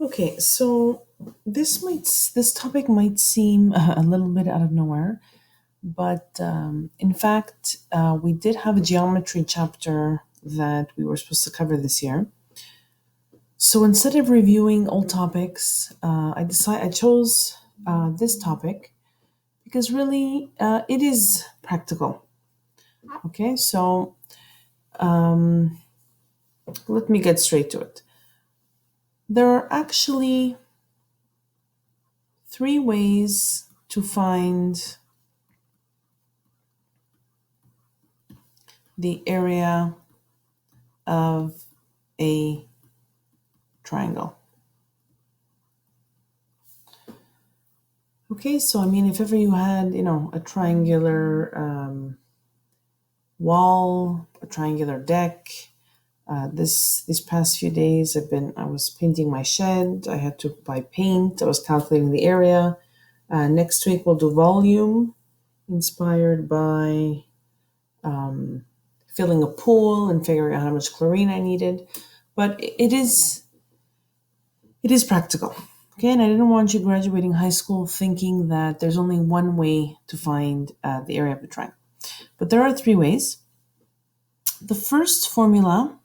Okay, so this topic might seem a little bit out of nowhere, but in fact, we did have a geometry chapter that we were supposed to cover this year. So instead of reviewing old topics, I chose this topic because really it is practical. Okay, so um, let me get straight to it. There are actually three ways to find the area of a triangle. Okay, so I mean, if ever you had, a triangular wall, a triangular deck, these past few days, I was painting my shed. I had to buy paint. I was calculating the area. Next week we'll do volume, inspired by filling a pool and figuring out how much chlorine I needed. But it is practical. Okay, and I didn't want you graduating high school thinking that there's only one way to find the area of a triangle. But there are three ways. The first formula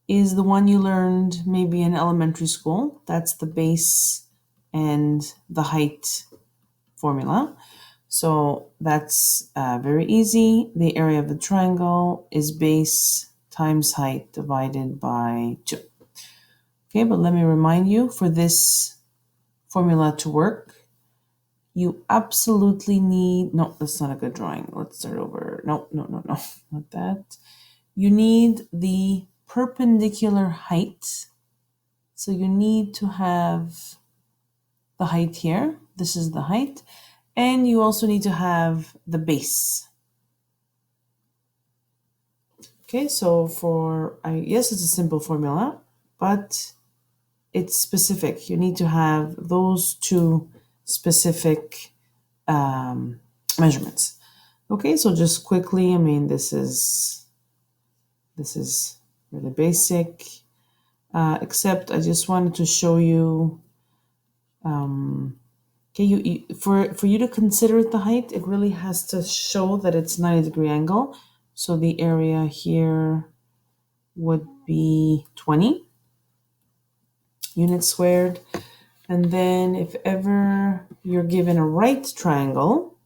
is the one you learned maybe in elementary school. That's the base and the height formula. So that's very easy. The area of the triangle is base times height divided by 2. Okay, but let me remind you, for this formula to work, you absolutely need, no, that's not a good drawing. Let's start over. No, no, no, no, not that. You need the perpendicular height. So you need to have the height here. This is the height. And you also need to have the base. Okay, so yes, it's a simple formula, but it's specific. You need to have those two specific measurements. Okay, so just quickly, I mean, this is really basic, except I just wanted to show you. Okay, for you to consider it the height, it really has to show that it's 90-degree angle. So the area here would be 20 units squared. And then if ever you're given a right triangle,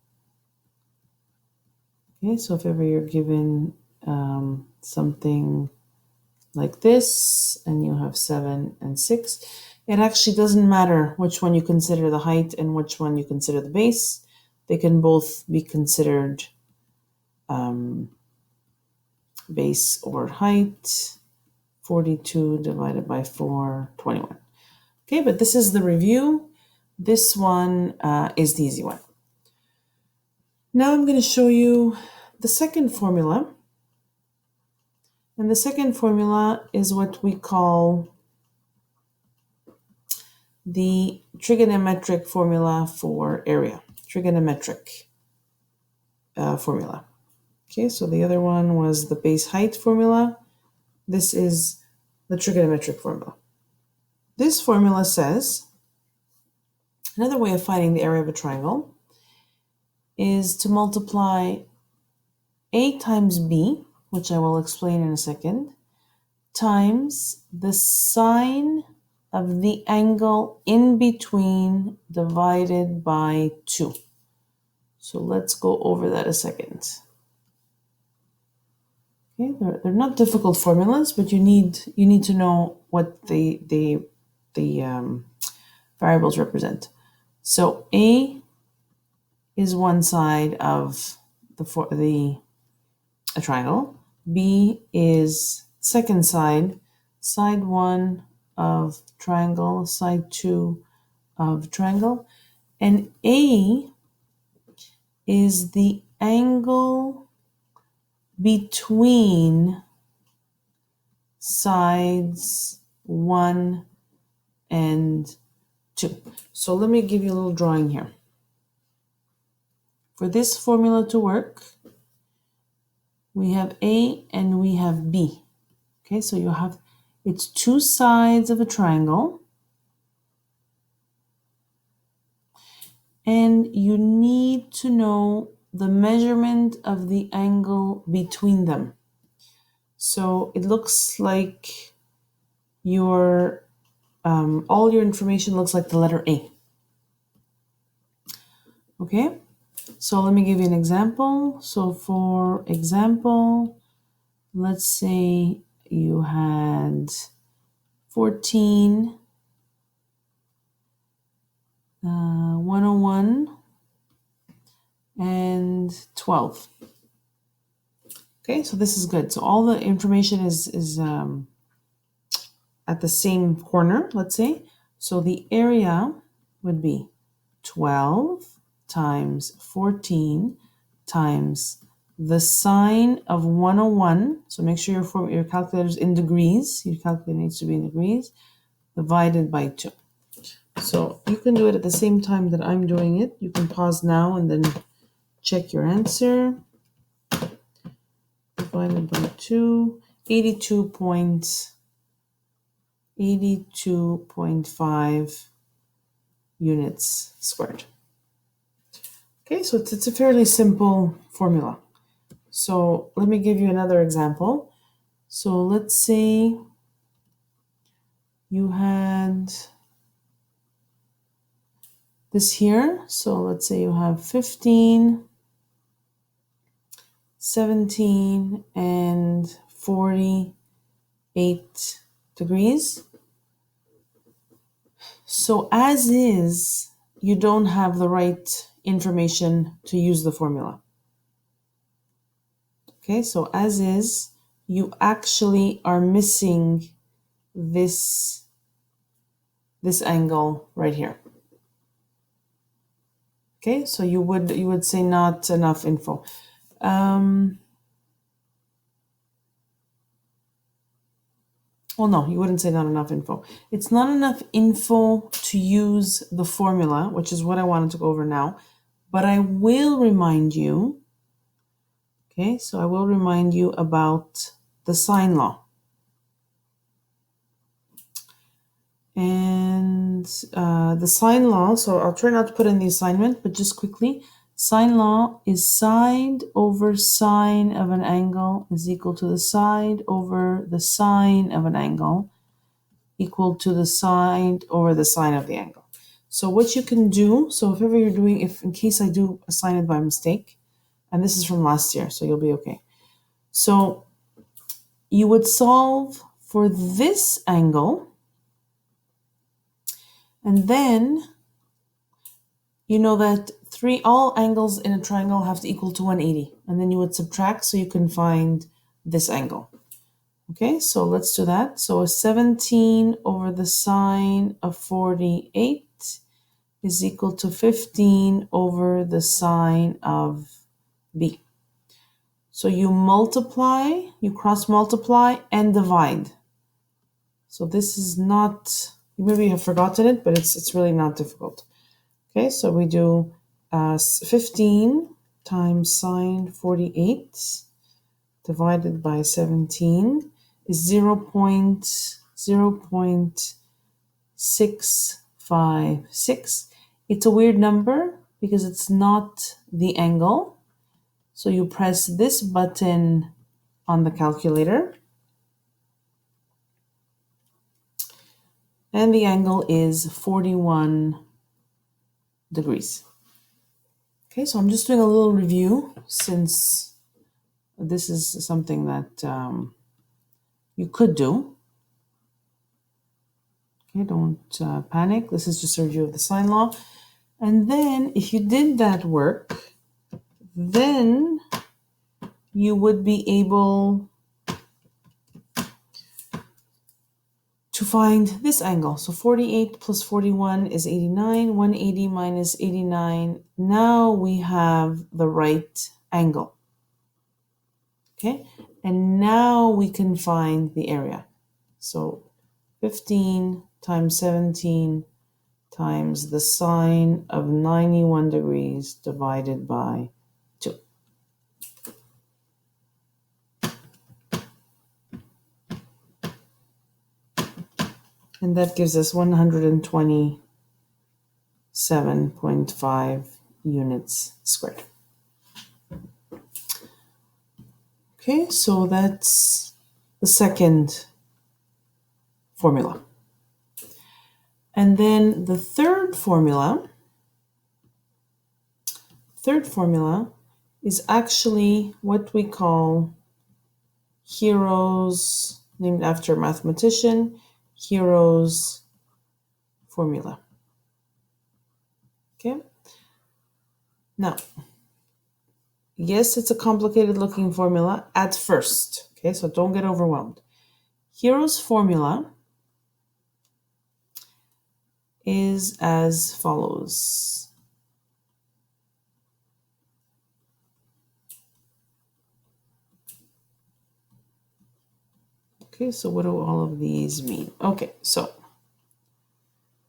okay, so if ever you're given something like this, and you have 7 and 6, it actually doesn't matter which one you consider the height and which one you consider the base. They can both be considered base over height. 42 divided by 4, 21. Okay, but this is the review. This one is the easy one. Now I'm going to show you the second formula. And the second formula is what we call the trigonometric formula for area. Trigonometric formula. Okay, so the other one was the base height formula. This is the trigonometric formula. This formula says, another way of finding the area of a triangle is to multiply A times B, which I will explain in a second, times the sine of the angle in between divided by 2. So let's go over that a second. Okay, they're not difficult formulas, but you need to know what the variables represent. So A is one side of a triangle. B is second side 1 of triangle, side 2 of triangle, and A is the angle between sides 1 and 2. So let me give you a little drawing here. For this formula to work, we have A and we have B. Okay, so it's two sides of a triangle. and you need to know the measurement of the angle between them. So it looks like your all your information looks like the letter A. Okay, so let me give you an example. So for example, let's say you had 14, 101, and 12. Okay, so this is good. So all the information is at the same corner, let's say. So the area would be 12 times 14 times the sine of 101. So make sure your calculator's in degrees. Your calculator needs to be in degrees, divided by 2. So you can do it at the same time that I'm doing it. You can pause now and then check your answer. Divided by 2, 82.5 units squared. Okay, so it's a fairly simple formula. So let me give you another example. So let's say you had this here. So let's say you have 15, 17, and 48 degrees. So as is, you don't have the right information to use the formula. Okay, so as is, you actually are missing this angle right here. Okay, so you would say not enough info. Well, no, you wouldn't say not enough info. It's not enough info to use the formula, which is what I wanted to go over now. But I will remind you, okay, so I will remind you about the sine law. And the sine law, so I'll try not to put in the assignment, but just quickly, sine law is side over sine of an angle is equal to the side over the sine of an angle equal to the side over the sine of the angle. So what you can do, so if ever you're doing, if in case I do assign it by mistake, and this is from last year, so you'll be okay. So you would solve for this angle, and then you know that all angles in a triangle have to equal to 180, and then you would subtract so you can find this angle. Okay, so let's do that. So 17 over the sine of 48 is equal to 15 over the sine of B. So you multiply, you cross multiply and divide. So this is not, maybe you have forgotten it, but it's really not difficult. Okay, so we do 15 times sine 48 divided by 17 is 0.656. It's a weird number because it's not the angle. So you press this button on the calculator, and the angle is 41 degrees. Okay, so I'm just doing a little review since this is something that you could do. Okay, don't panic. This is just a review of the sine law. And then if you did that work, then you would be able to find this angle. So 48 plus 41 is 89. 180 minus 89. Now we have the right angle. Okay, and now we can find the area. So 15 times 17 times the sine of 91 degrees divided by 2. And that gives us 120 7.5 units squared. Okay, so that's the second formula. And then the third formula is actually what we call Hero's, named after a mathematician, Hero's formula. Okay. Now, yes, it's a complicated looking formula at first. Okay, so don't get overwhelmed. Hero's formula is as follows. Okay, so what do all of these mean? Okay, so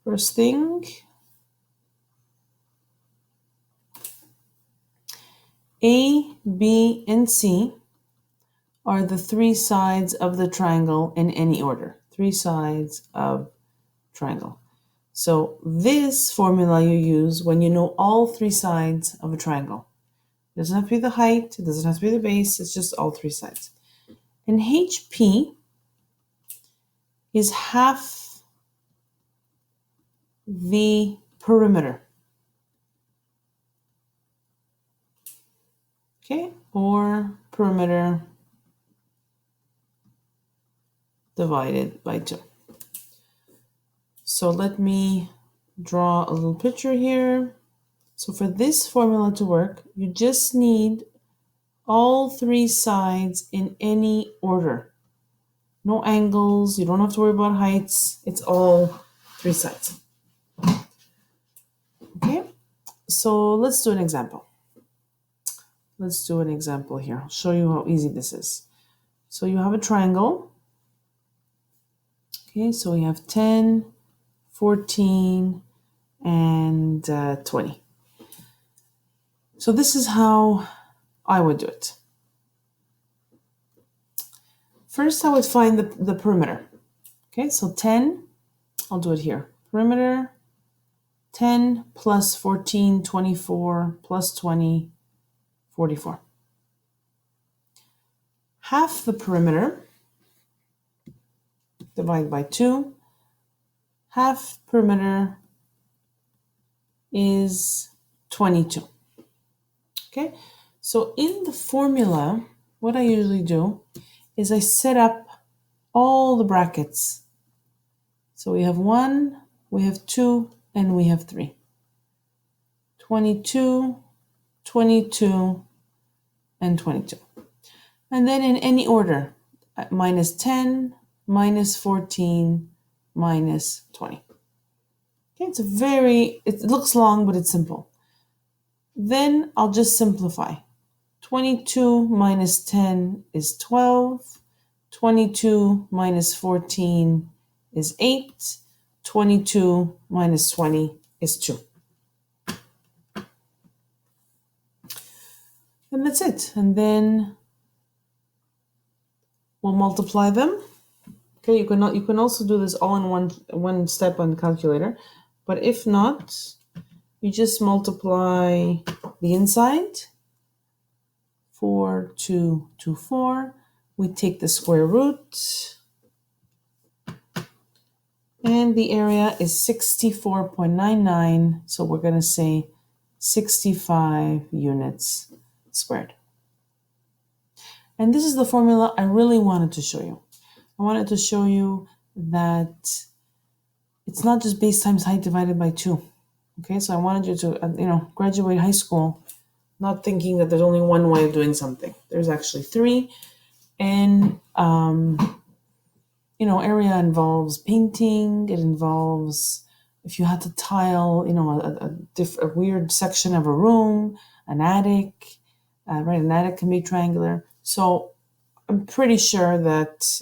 first thing, A, B, and C are the three sides of the triangle in any order. Three sides of triangle. So this formula you use when you know all three sides of a triangle. It doesn't have to be the height, it doesn't have to be the base, it's just all three sides. And HP is half the perimeter. Okay, or perimeter divided by 2. So let me draw a little picture here. So for this formula to work, you just need all three sides in any order. No angles, you don't have to worry about heights, it's all three sides. Okay, so let's do an example. Let's do an example here. I'll show you how easy this is. So you have a triangle. Okay, so we have 10, 14, and 20. So this is how I would do it. First, I would find the perimeter. Okay, so 10, I'll do it here. Perimeter, 10 plus 14, 24, plus 20, 44. Half the perimeter, divide by 2. Half perimeter is 22. Okay, so in the formula, what I usually do is I set up all the brackets. So we have 1, we have 2, and we have 3. 22, 22, and 22. And then in any order, minus 10, minus 14, minus 20. Okay, it looks long, but it's simple. Then I'll just simplify. 22 minus 10 is 12. 22 minus 14 is 8. 22 minus 20 is 2. And that's it. And then we'll multiply them. Okay, you can also do this all in one step on the calculator. But if not, you just multiply the inside. 4, 2, 2, 4. We take the square root. And the area is 64.99. So we're going to say 65 units squared. And this is the formula I really wanted to show you. I wanted to show you that it's not just base times height divided by 2. Okay, so I wanted you to, graduate high school not thinking that there's only one way of doing something. There's actually 3. And, area involves painting. It involves, if you had to tile, a weird section of a room, an attic, right? An attic can be triangular. So I'm pretty sure that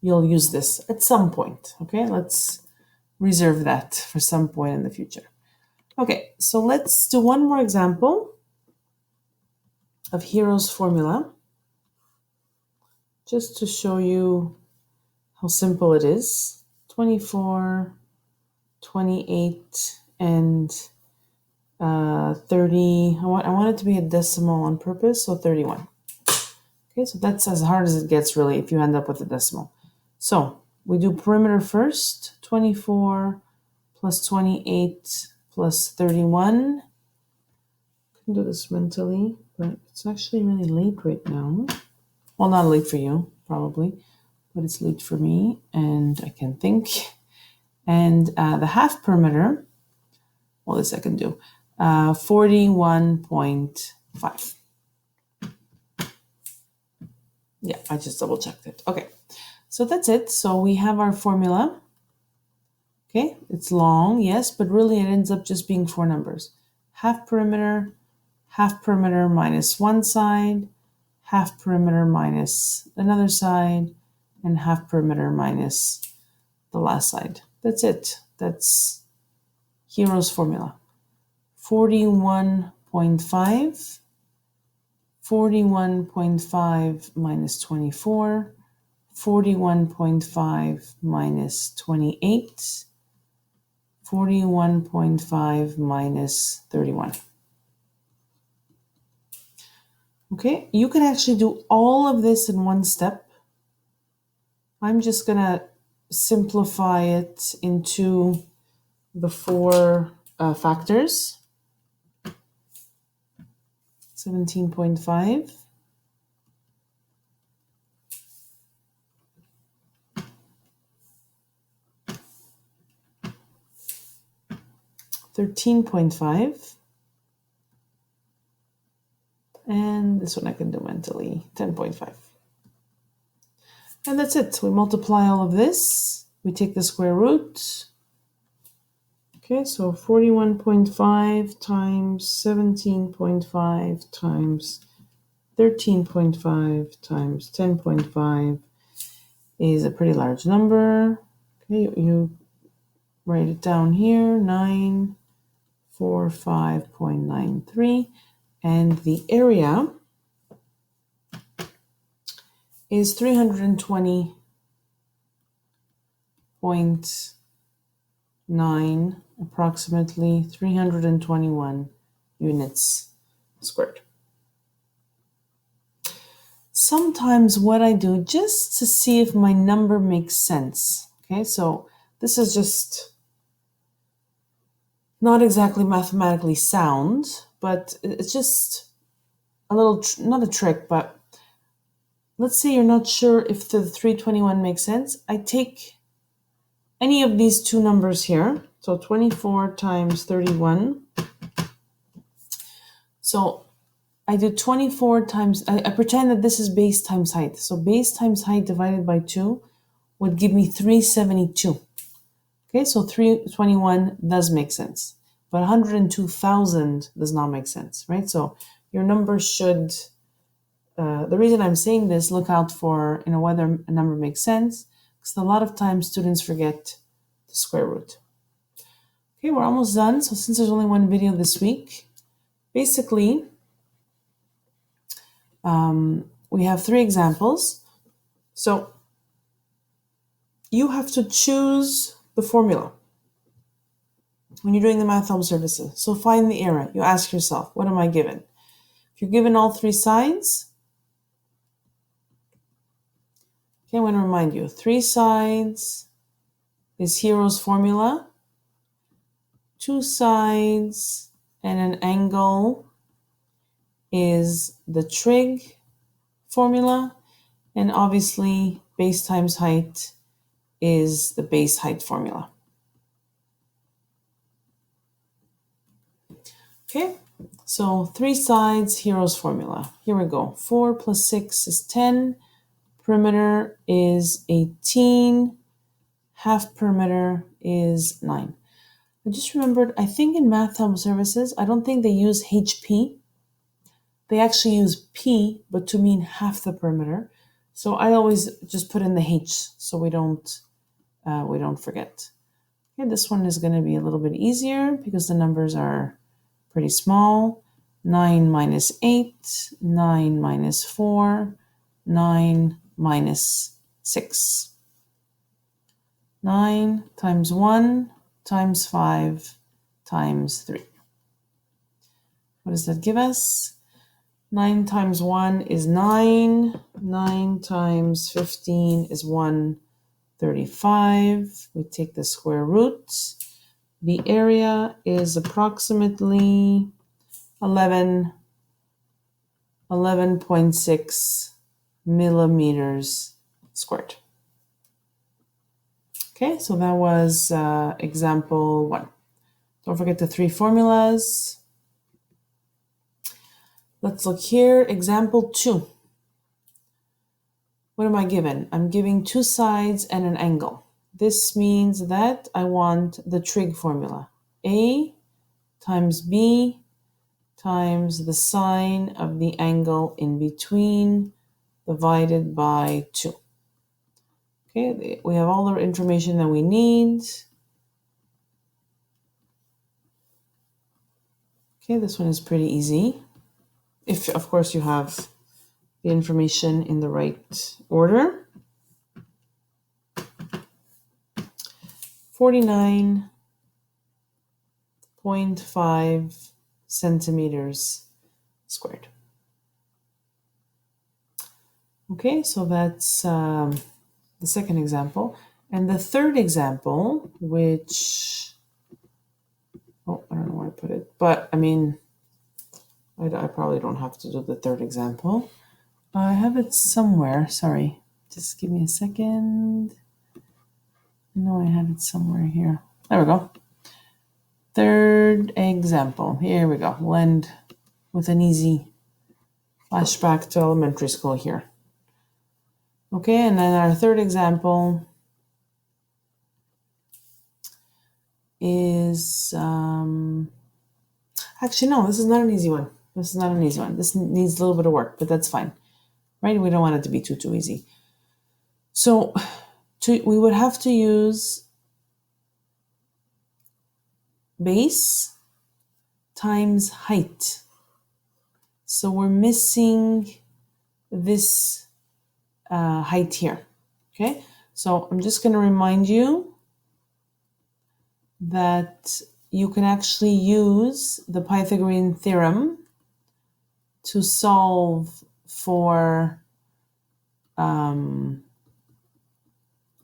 you'll use this at some point. Okay, let's reserve that for some point in the future. Okay, so let's do one more example of Hero's formula, just to show you how simple it is. 24 28 and 30. I want it to be a decimal on purpose, so 31. Okay, so that's as hard as it gets, really, if you end up with a decimal. So we do perimeter first. 24 plus 28 plus 31. I can do this mentally, but it's actually really late right now. Well, not late for you, probably, but it's late for me, and I can think. And the half perimeter, well, this I can do, 41.5. Yeah, I just double checked it. Okay, so that's it. So we have our formula. Okay, it's long, yes, but really it ends up just being 4 numbers. Half perimeter minus one side, half perimeter minus another side, and half perimeter minus the last side. That's it. That's Hero's formula. 41.5, 41.5 minus 24, 41.5 minus 28, 41.5 minus 31. Okay, you can actually do all of this in one step. I'm just going to simplify it into the 4 factors. 17.5. 13.5. And this one I can do mentally, 10.5. And that's it. We multiply all of this. We take the square root. Okay, so 41.5 times 17.5 times 13.5 times 10.5 is a pretty large number. Okay, you write it down here, 945.93. And the area is 320.9, approximately 321 units squared. Sometimes what I do, just to see if my number makes sense, okay, so this is just not exactly mathematically sound, but it's just a little, not a trick, but let's say you're not sure if the 321 makes sense. I take any of these two numbers here, so 24 times 31. So I do 24 times, I pretend that this is base times height. So base times height divided by 2 would give me 372. Okay, so 321 does make sense, but 102,000 does not make sense, right? So your number should, the reason I'm saying this, look out for, whether a number makes sense, because a lot of times students forget the square root. Okay, we're almost done. So since there's only one video this week, basically, we have 3 examples. So you have to choose the formula when you're doing the math home services. So find the area. You ask yourself, what am I given? If you're given all 3 sides, okay, I want to remind you, 3 sides is Hero's formula. 2 sides and an angle is the trig formula. And obviously, base times height is the base height formula. Okay, so 3 sides, Hero's formula. Here we go. 4 plus 6 is 10. Perimeter is 18. Half perimeter is 9. I just remembered, I think in Math Home Services, I don't think they use HP. They actually use P, but to mean half the perimeter. So I always just put in the H so we don't forget. Okay, this one is going to be a little bit easier because the numbers are pretty small. 9 minus 8, 9 minus 4, 9 minus 6. 9 times 1 times 5 times 3. What does that give us? 9 times 1 is 9. 9 times 15 is 135. We take the square root. The area is approximately 11.6 millimeters squared. Okay, so that was example 1. Don't forget the 3 formulas. Let's look here. Example 2. What am I given? I'm giving 2 sides and an angle. This means that I want the trig formula. A times B times the sine of the angle in between divided by 2. Okay, we have all the information that we need. Okay, this one is pretty easy. If, of course, you have the information in the right order. 49.5 centimeters squared. Okay, so that's the second example. And the third example, which, I don't know where I put it, but I mean, I probably don't have to do the third example. I have it somewhere, sorry. Just give me a second. I know I had it somewhere here. There we go. Third example. Here we go. We'll end with an easy flashback to elementary school here. Okay, and then our third example is, actually, no, this is not an easy one. This is not an easy one. This needs a little bit of work, but that's fine, right? We don't want it to be too easy. So we would have to use base times height. So we're missing this height here, okay? So I'm just going to remind you that you can actually use the Pythagorean theorem to solve for the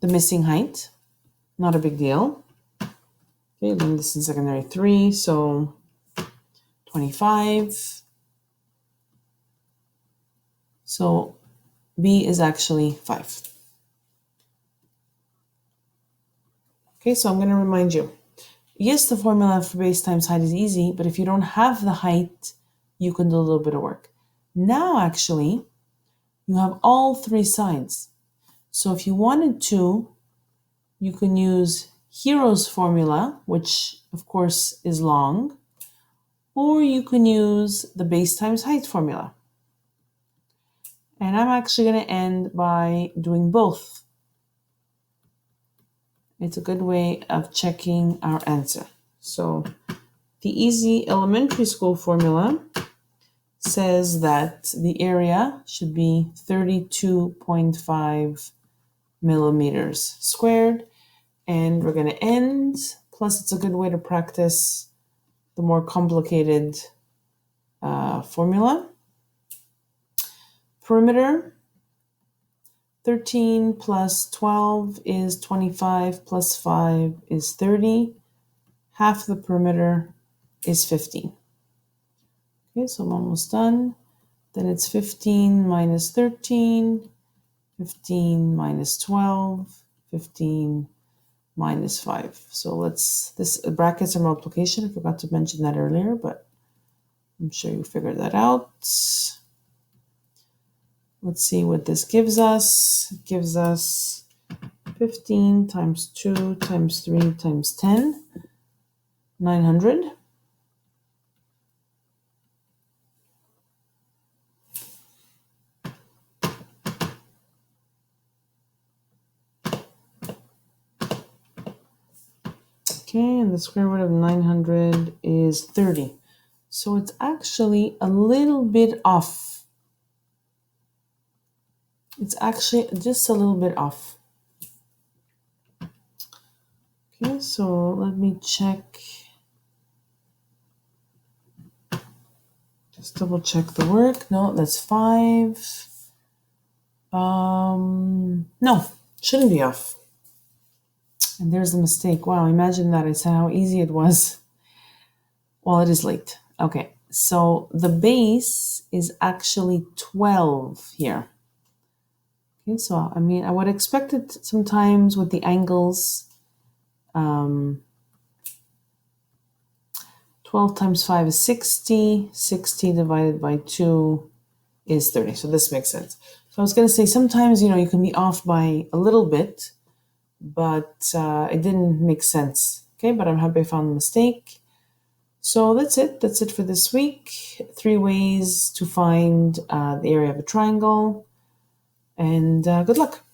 missing height. Not a big deal. Okay, then this is secondary 3, so 25. So B is actually 5. Okay, so I'm going to remind you. Yes, the formula for base times height is easy, but if you don't have the height, you can do a little bit of work. Now, actually, you have all 3 sides. So if you wanted to, you can use Hero's formula, which of course is long, or you can use the base times height formula. And I'm actually going to end by doing both. It's a good way of checking our answer. So the easy elementary school formula says that the area should be 32.5 millimeters squared. And we're going to end. Plus, it's a good way to practice the more complicated formula. Perimeter, 13 plus 12 is 25 plus 5 is 30. Half the perimeter is 15. Okay, so I'm almost done. Then it's 15 minus 13, 15 minus 12, 15 minus 5. So this brackets are multiplication. I forgot to mention that earlier, but I'm sure you figured that out. Let's see what this gives us. It gives us 15 times 2 times 3 times 10, 900. Okay, and the square root of 900 is 30. So it's actually a little bit off. It's actually just a little bit off. Okay, so let me check. Just double check the work. No, that's 5. No, shouldn't be off. And there's the mistake. Wow, imagine that. I said how easy it was. Well, it is late. Okay, so the base is actually 12 here. Okay, so I mean, I would expect it sometimes with the angles. 12 times 5 is 60. 60 divided by 2 is 30. So this makes sense. So I was going to say sometimes, you can be off by a little bit, but it didn't make sense. Okay, but I'm happy I found the mistake. So that's it. That's it for this week. 3 ways to find the area of a triangle. And good luck.